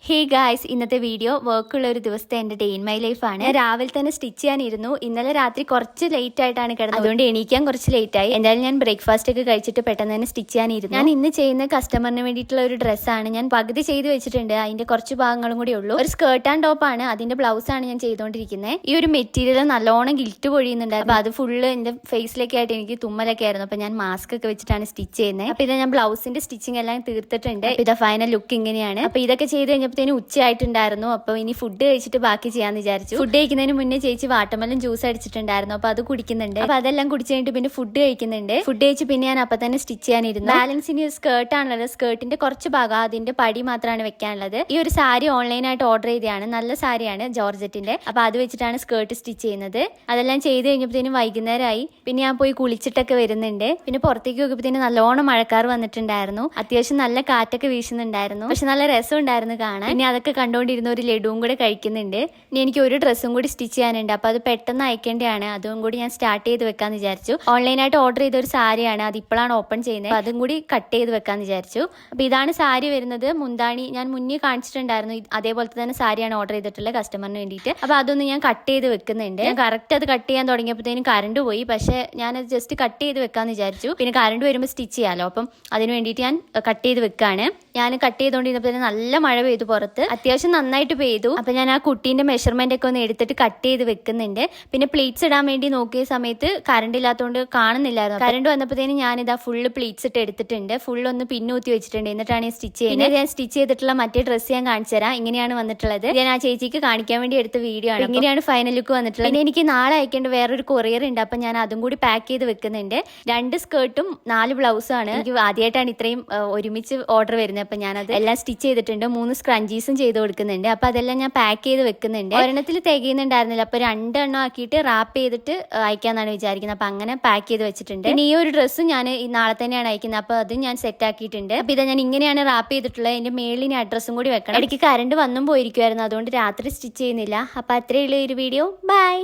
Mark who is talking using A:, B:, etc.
A: Hey guys, ഇന്നത്തെ video വർക്കുള്ള ഒരു ദിവസത്തെ എൻ്റെ ഡേ ഇൻ മൈ ലൈഫാണ്. രാവിലെ തന്നെ സ്റ്റിച്ച് ചെയ്യാനിരുന്നു. ഇന്നലെ രാത്രി കുറച്ച് ലേറ്റ് ആയിട്ടാണ് കിടന്നത്, അതുകൊണ്ട് എണീക്കാൻ കുറച്ച് ലേറ്റ് ആയി. എന്തായാലും ഞാൻ ബ്രേക്ക്ഫാസ്റ്റ് ഒക്കെ കഴിച്ചിട്ട് പെട്ടെന്ന് തന്നെ സ്റ്റിച്ച് ചെയ്യാനിരുന്നു. ഞാൻ ഇന്ന് ചെയ്യുന്ന കസ്റ്റമറിന് വേണ്ടിയിട്ടുള്ള ഒരു ഡ്രസ്സാണ്. ഞാൻ പകുതി ചെയ്ത് വെച്ചിട്ടുണ്ട്, അതിന്റെ കുറച്ച് ഭാഗങ്ങളും കൂടി ഉള്ളൂ. ഒരു സ്കേർട്ട് ആൻഡ് ടോപ്പ് ആണ്, അതിന്റെ ബ്ലൗസ് ആണ് ഞാൻ ചെയ്തുകൊണ്ടിരിക്കുന്നത്. ഈ ഒരു മെറ്റീരിയൽ നല്ലോണം ഗിൽറ്റ് പൊഴിയുന്നുണ്ടായിരുന്നു. അപ്പൊ അത് ഫുള്ള് എന്റെ ഫേസിലൊക്കെ ആയിട്ട് എനിക്ക് തുമ്മലൊക്കെ ആയിരുന്നു. അപ്പൊ ഞാൻ മാസ്ക് ഒക്കെ വെച്ചിട്ടാണ് സ്റ്റിച്ച് ചെയ്യുന്നത്. അപ്പൊ ഇത് ഞാൻ ബ്ലൗസിന്റെ സ്റ്റിച്ചിങ് എല്ലാം തീർത്തിട്ടുണ്ട്. ഇത് ഫൈനൽ ലുക്ക് ഇങ്ങനെയാണ്. അപ്പൊ ഇതൊക്കെ ചെയ്ത് കഴിഞ്ഞപ്പോൾ ഉച്ചയായിട്ടുണ്ടായിരുന്നു. അപ്പൊ ഇനി ഫുഡ് കഴിച്ചിട്ട് ബാക്കി ചെയ്യാന്ന് വിചാരിച്ചു. ഫുഡ് കഴിക്കുന്നതിന് മുന്നേ ചേച്ചി വാട്ടർമെലൻ ജ്യൂസ് അടിച്ചിട്ടുണ്ടായിരുന്നു, അപ്പൊ അത് കുടിക്കുന്നുണ്ട്. അപ്പൊ അതെല്ലാം കുടിച്ചു കഴിഞ്ഞിട്ട് പിന്നെ ഫുഡ് കഴിക്കുന്നുണ്ട്. ഫുഡ് കഴിച്ച് പിന്നെ ഞാൻ അപ്പൊ തന്നെ സ്റ്റിച്ച് ചെയ്യാനിരുന്നു. ബാലൻസ് ഇനി സ്കേർട്ട് ആണുള്ളത്. സ്കേർട്ടിന്റെ കുറച്ച് ഭാഗം, അതിന്റെ പടി മാത്രമാണ് വെക്കാനുള്ളത്. ഈ ഒരു സാരി ഓൺലൈനായിട്ട് ഓർഡർ ചെയ്തതാണ്. നല്ല സാരിയാണ്, ജോർജറ്റിന്റെ. അപ്പൊ അത് വെച്ചിട്ടാണ് സ്കേർട്ട് സ്റ്റിച്ച് ചെയ്യുന്നത്. അതെല്ലാം ചെയ്ത് കഴിഞ്ഞപ്പോഴത്തേനും വൈകുന്നേരമായി. പിന്നെ ഞാൻ പോയി കുളിച്ചിട്ടൊക്കെ വരുന്നുണ്ട്. പിന്നെ പുറത്തേക്ക് നോക്കിയപ്പോഴത്തേനും നല്ലോണം മഴക്കാർ വന്നിട്ടുണ്ടായിരുന്നു. അത്യാവശ്യം നല്ല കാറ്റൊക്കെ വീശുന്നുണ്ടായിരുന്നു. പക്ഷെ നല്ല രസം ഉണ്ടായിരുന്നു കാണാൻ. പിന്നെ അതൊക്കെ കണ്ടുകൊണ്ടിരുന്ന ഒരു ലഡുവും കൂടെ കഴിക്കുന്നുണ്ട്. ഇനി എനിക്ക് ഒരു ഡ്രസ്സും കൂടി സ്റ്റിച്ച് ചെയ്യാനുണ്ട്. അപ്പൊ അത് പെട്ടെന്ന് അയക്കേണ്ടതാണ്. അതും കൂടി ഞാൻ സ്റ്റാർട്ട് ചെയ്ത് വെക്കാന്ന് വിചാരിച്ചു. ഓൺലൈനായിട്ട് ഓർഡർ ചെയ്ത ഒരു സാരിയാണ്, അത് ഇപ്പോഴാണ് ഓപ്പൺ ചെയ്യുന്നത്. അതും കൂടി കട്ട് ചെയ്ത് വെക്കാന്ന് വിചാരിച്ചു. അപ്പൊ ഇതാണ് സാരി വരുന്നത്. മുന്താണി ഞാൻ മുന്നേ കാണിച്ചിട്ടുണ്ടായിരുന്നു. അതേപോലത്തെ തന്നെ സാരിയാണ് ഓർഡർ ചെയ്തിട്ടുള്ളത് കസ്റ്റമറിന് വേണ്ടിയിട്ട്. അപ്പൊ അതൊന്ന് ഞാൻ കട്ട് ചെയ്ത് വെക്കുന്നുണ്ട്. ഞാൻ കറക്റ്റ് അത് കട്ട് ചെയ്യാൻ തുടങ്ങിയപ്പോഴത്തേനും കറണ്ട് പോയി. പക്ഷെ ഞാനത് ജസ്റ്റ് കട്ട് ചെയ്ത് വെക്കാന്ന് വിചാരിച്ചു. പിന്നെ കറണ്ട് വരുമ്പോൾ സ്റ്റിച്ച് ചെയ്യാലോ. അപ്പം അതിന് വേണ്ടിയിട്ട് ഞാൻ കട്ട് ചെയ്ത് വെക്കാണ്. ഞാൻ കട്ട് ചെയ്തുകൊണ്ടിരുന്നപ്പോൾ നല്ല മഴ പെയ്തു പുറത്ത്. അത്യാവശ്യം നന്നായിട്ട് പെയ്തു. അപ്പൊ ഞാൻ ആ കുട്ടീന്റെ മെഷർമെന്റ് ഒക്കെ ഒന്ന് എടുത്തിട്ട് കട്ട് ചെയ്ത് വെക്കുന്നുണ്ട്. പിന്നെ പ്ലീറ്റ്സ് ഇടാൻ വേണ്ടി നോക്കിയ സമയത്ത് കറണ്ട് ഇല്ലാത്തതുകൊണ്ട് കാണുന്നില്ലായിരുന്നു. കറണ്ട് വന്നപ്പോഴത്തേനും ഞാനിതാ ഫുള്ള് പ്ലീറ്റ്സ് ഇട്ട് എടുത്തിട്ടുണ്ട്. ഫുള്ള് ഒന്ന് പിന്നൂത്തി വെച്ചിട്ടുണ്ട്. എന്നിട്ടാണ് ഞാൻ സ്റ്റിച്ച് ചെയ്യുന്നത്. പിന്നെ ഞാൻ സ്റ്റിച്ച് ചെയ്തിട്ടുള്ള മറ്റേ ഡ്രസ്സ് ഞാൻ കാണിച്ചു തരാം. ഇങ്ങനെയാണ് വന്നിട്ടുള്ളത്. ഞാൻ ആ ചേച്ചിക്ക് കാണിക്കാൻ വേണ്ടി എടുത്ത വീഡിയോ ആണ്. ഇങ്ങനെയാണ് ഫൈനൽ ലുക്ക് വന്നിട്ടുള്ളത്. പിന്നെ എനിക്ക് നാളെ അയക്കേണ്ട വേറൊരു കൊറിയർ ഉണ്ട്. അപ്പൊ ഞാൻ അതും കൂടി പാക്ക് ചെയ്ത് വെക്കുന്നുണ്ട്. 2 സ്കേർട്ടും 4 ബ്ലൗസും ആണ്. എനിക്ക് ആദ്യമായിട്ടാണ് ഇത്രയും ഒരുമിച്ച് ഓർഡർ വരുന്നത്. അപ്പൊ ഞാനത് എല്ലാം സ്റ്റിച്ച് ചെയ്തിട്ടുണ്ട്. 3 സ്ക്രഞ്ചീസും ചെയ്ത് കൊടുക്കുന്നുണ്ട്. അപ്പൊ അതെല്ലാം ഞാൻ പാക്ക് ചെയ്ത് വെക്കുന്നുണ്ട്. ഒരെണ്ണത്തിൽ തികയുന്നുണ്ടായിരുന്നില്ല. അപ്പൊ 2 എണ്ണം ആക്കിയിട്ട് റാപ്പ് ചെയ്തിട്ട് അയക്കാന്നാണ് വിചാരിക്കുന്നത്. അപ്പൊ അങ്ങനെ പാക്ക് ചെയ്ത് വെച്ചിട്ടുണ്ട്. പിന്നെ ഈ ഒരു ഡ്രസ്സും ഞാൻ നാളെ തന്നെയാണ് അയക്കുന്നത്. അപ്പൊ അത് ഞാൻ സെറ്റ് ആക്കിയിട്ടുണ്ട്. അപ്പൊ ഇതാ ഞാൻ ഇങ്ങനെയാണ് റാപ്പ് ചെയ്തിട്ടുള്ളത്. അതിന്റെ മേളിന് അഡ്രസ്സും കൂടി വെക്കണം. ഇടയ്ക്ക് കറണ്ട് വന്നും പോയിരിക്കുമായിരുന്നു, അതുകൊണ്ട് രാത്രി സ്റ്റിച്ച് ചെയ്യുന്നില്ല. അപ്പൊ അത്രയുള്ള ഒരു വീഡിയോ. ബൈ.